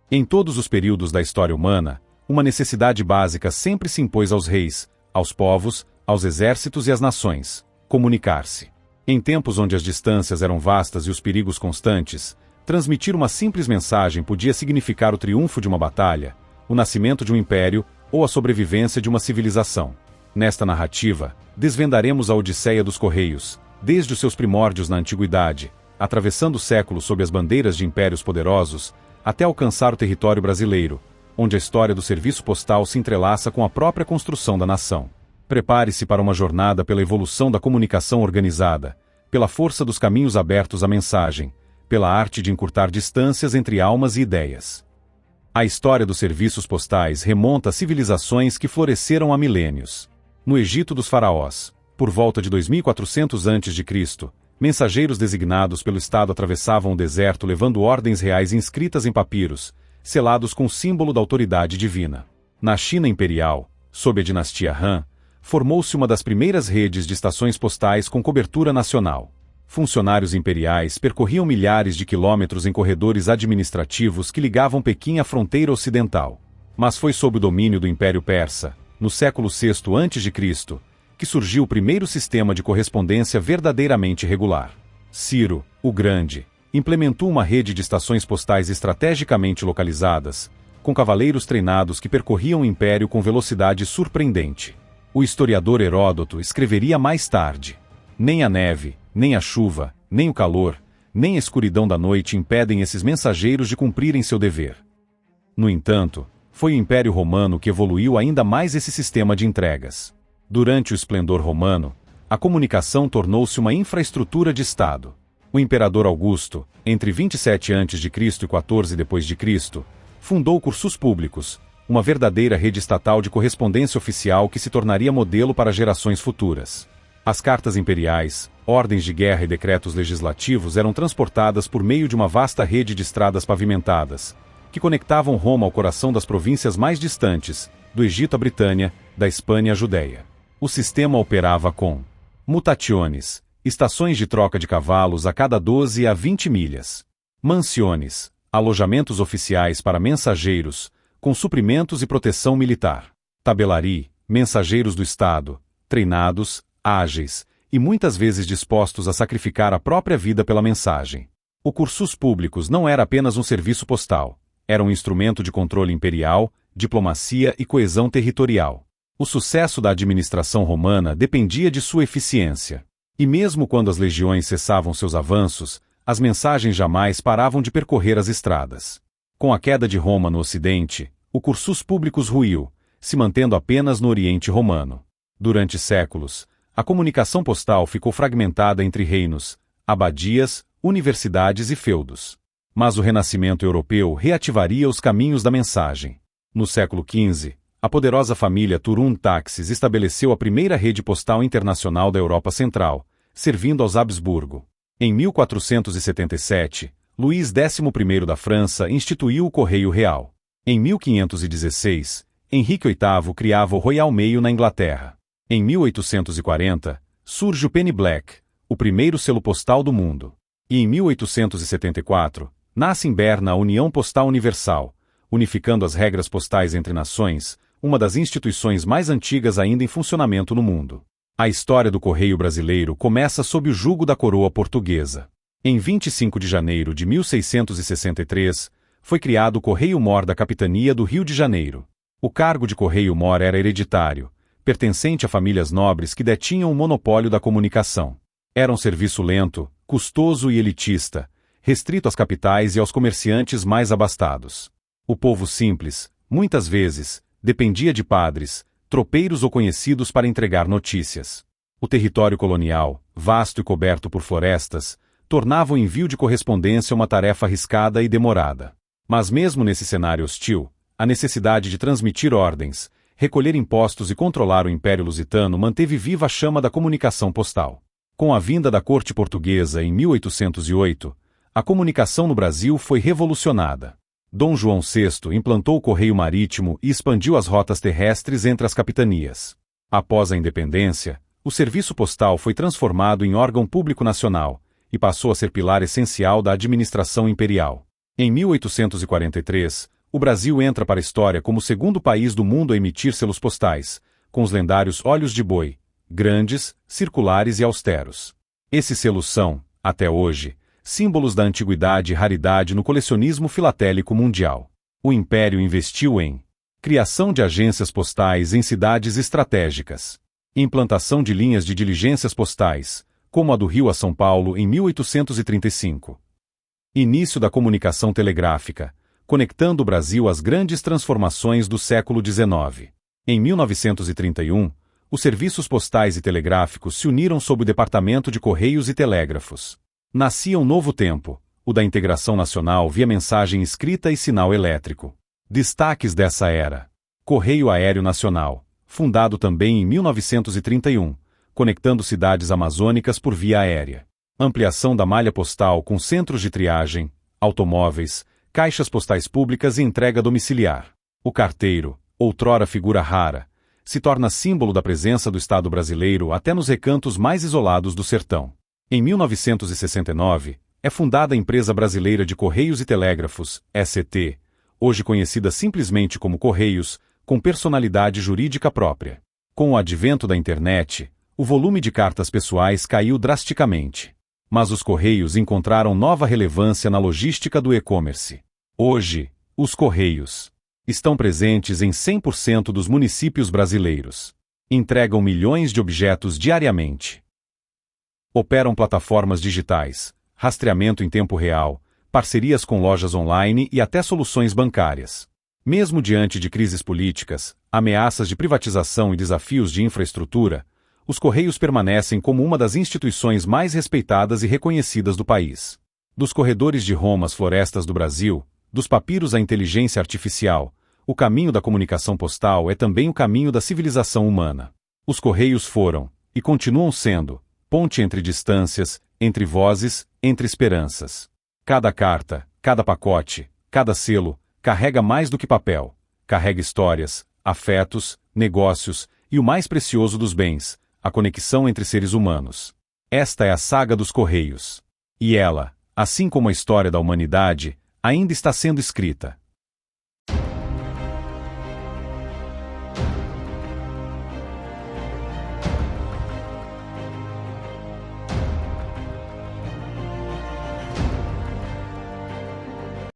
Em todos os períodos da história humana, uma necessidade básica sempre se impôs aos reis, aos povos, aos exércitos e às nações: comunicar-se. Em tempos onde as distâncias eram vastas e os perigos constantes, transmitir uma simples mensagem podia significar o triunfo de uma batalha, o nascimento de um império ou a sobrevivência de uma civilização. Nesta narrativa, desvendaremos a Odisseia dos Correios, desde os seus primórdios na antiguidade, atravessando séculos sob as bandeiras de impérios poderosos, até alcançar o território brasileiro, onde a história do serviço postal se entrelaça com a própria construção da nação. Prepare-se para uma jornada pela evolução da comunicação organizada, pela força dos caminhos abertos à mensagem, pela arte de encurtar distâncias entre almas e ideias. A história dos serviços postais remonta a civilizações que floresceram há milênios. No Egito dos faraós, por volta de 2400 a.C., mensageiros designados pelo Estado atravessavam o deserto levando ordens reais inscritas em papiros, selados com o símbolo da autoridade divina. Na China imperial, sob a dinastia Han, formou-se uma das primeiras redes de estações postais com cobertura nacional. Funcionários imperiais percorriam milhares de quilômetros em corredores administrativos que ligavam Pequim à fronteira ocidental. Mas foi sob o domínio do Império Persa, no século VI a.C., que surgiu o primeiro sistema de correspondência verdadeiramente regular. Ciro, o Grande, implementou uma rede de estações postais estrategicamente localizadas, com cavaleiros treinados que percorriam o império com velocidade surpreendente. O historiador Heródoto escreveria mais tarde: nem a neve, nem a chuva, nem o calor, nem a escuridão da noite impedem esses mensageiros de cumprirem seu dever. No entanto, foi o Império Romano que evoluiu ainda mais esse sistema de entregas. Durante o esplendor romano, a comunicação tornou-se uma infraestrutura de Estado. O imperador Augusto, entre 27 a.C. e 14 d.C., fundou cursos públicos, uma verdadeira rede estatal de correspondência oficial que se tornaria modelo para gerações futuras. As cartas imperiais, ordens de guerra e decretos legislativos eram transportadas por meio de uma vasta rede de estradas pavimentadas, que conectavam Roma ao coração das províncias mais distantes, do Egito à Britânia, da Espanha à Judéia. O sistema operava com mutationes, estações de troca de cavalos a cada 12 a 20 milhas, mansiones, alojamentos oficiais para mensageiros, com suprimentos e proteção militar, tabelari, mensageiros do Estado, treinados, ágeis, e muitas vezes dispostos a sacrificar a própria vida pela mensagem. O cursus públicos não era apenas um serviço postal, era um instrumento de controle imperial, diplomacia e coesão territorial. O sucesso da administração romana dependia de sua eficiência. E mesmo quando as legiões cessavam seus avanços, as mensagens jamais paravam de percorrer as estradas. Com a queda de Roma no Ocidente, o cursus públicos ruiu, se mantendo apenas no Oriente Romano. Durante séculos, a comunicação postal ficou fragmentada entre reinos, abadias, universidades e feudos. Mas o Renascimento europeu reativaria os caminhos da mensagem. No século XV, a poderosa família Turum-Taxis estabeleceu a primeira rede postal internacional da Europa Central, servindo aos Habsburgo. Em 1477, Luís XI da França instituiu o Correio Real. Em 1516, Henrique VIII criava o Royal Mail na Inglaterra. Em 1840, surge o Penny Black, o primeiro selo postal do mundo. E em 1874, nasce em Berna a União Postal Universal, unificando as regras postais entre nações, uma das instituições mais antigas ainda em funcionamento no mundo. A história do Correio brasileiro começa sob o jugo da coroa portuguesa. Em 25 de janeiro de 1663, foi criado o Correio-Mor da Capitania do Rio de Janeiro. O cargo de Correio-Mor era hereditário, pertencente a famílias nobres que detinham o monopólio da comunicação. Era um serviço lento, custoso e elitista, restrito às capitais e aos comerciantes mais abastados. O povo simples, muitas vezes, dependia de padres, tropeiros ou conhecidos para entregar notícias. O território colonial, vasto e coberto por florestas, tornava o envio de correspondência uma tarefa arriscada e demorada. Mas mesmo nesse cenário hostil, a necessidade de transmitir ordens, recolher impostos e controlar o Império Lusitano manteve viva a chama da comunicação postal. Com a vinda da corte portuguesa em 1808, a comunicação no Brasil foi revolucionada. Dom João VI implantou o correio marítimo e expandiu as rotas terrestres entre as capitanias. Após a independência, o serviço postal foi transformado em órgão público nacional e passou a ser pilar essencial da administração imperial. Em 1843, O Brasil entra para a história como o segundo país do mundo a emitir selos postais, com os lendários olhos de boi, grandes, circulares e austeros. Esses selos são, até hoje, símbolos da antiguidade e raridade no colecionismo filatélico mundial. O Império investiu em criação de agências postais em cidades estratégicas, implantação de linhas de diligências postais, como a do Rio a São Paulo em 1835. Início da comunicação telegráfica, conectando o Brasil às grandes transformações do século XIX. Em 1931, os serviços postais e telegráficos se uniram sob o Departamento de Correios e Telégrafos. Nascia um novo tempo, o da integração nacional via mensagem escrita e sinal elétrico. Destaques dessa era: Correio Aéreo Nacional, fundado também em 1931, conectando cidades amazônicas por via aérea. Ampliação da malha postal com centros de triagem, automóveis, caixas postais públicas e entrega domiciliar. O carteiro, outrora figura rara, se torna símbolo da presença do Estado brasileiro até nos recantos mais isolados do sertão. Em 1969, é fundada a Empresa Brasileira de Correios e Telégrafos, ECT, hoje conhecida simplesmente como Correios, com personalidade jurídica própria. Com o advento da internet, o volume de cartas pessoais caiu drasticamente. Mas os Correios encontraram nova relevância na logística do e-commerce. Hoje, os Correios estão presentes em 100% dos municípios brasileiros. Entregam milhões de objetos diariamente. Operam plataformas digitais, rastreamento em tempo real, parcerias com lojas online e até soluções bancárias. Mesmo diante de crises políticas, ameaças de privatização e desafios de infraestrutura, os Correios permanecem como uma das instituições mais respeitadas e reconhecidas do país. Dos corredores de Roma às florestas do Brasil, dos papiros à inteligência artificial, o caminho da comunicação postal é também o caminho da civilização humana. Os Correios foram, e continuam sendo, ponte entre distâncias, entre vozes, entre esperanças. Cada carta, cada pacote, cada selo, carrega mais do que papel. Carrega histórias, afetos, negócios e o mais precioso dos bens, a conexão entre seres humanos. Esta é a saga dos Correios. E ela, assim como a história da humanidade, ainda está sendo escrita.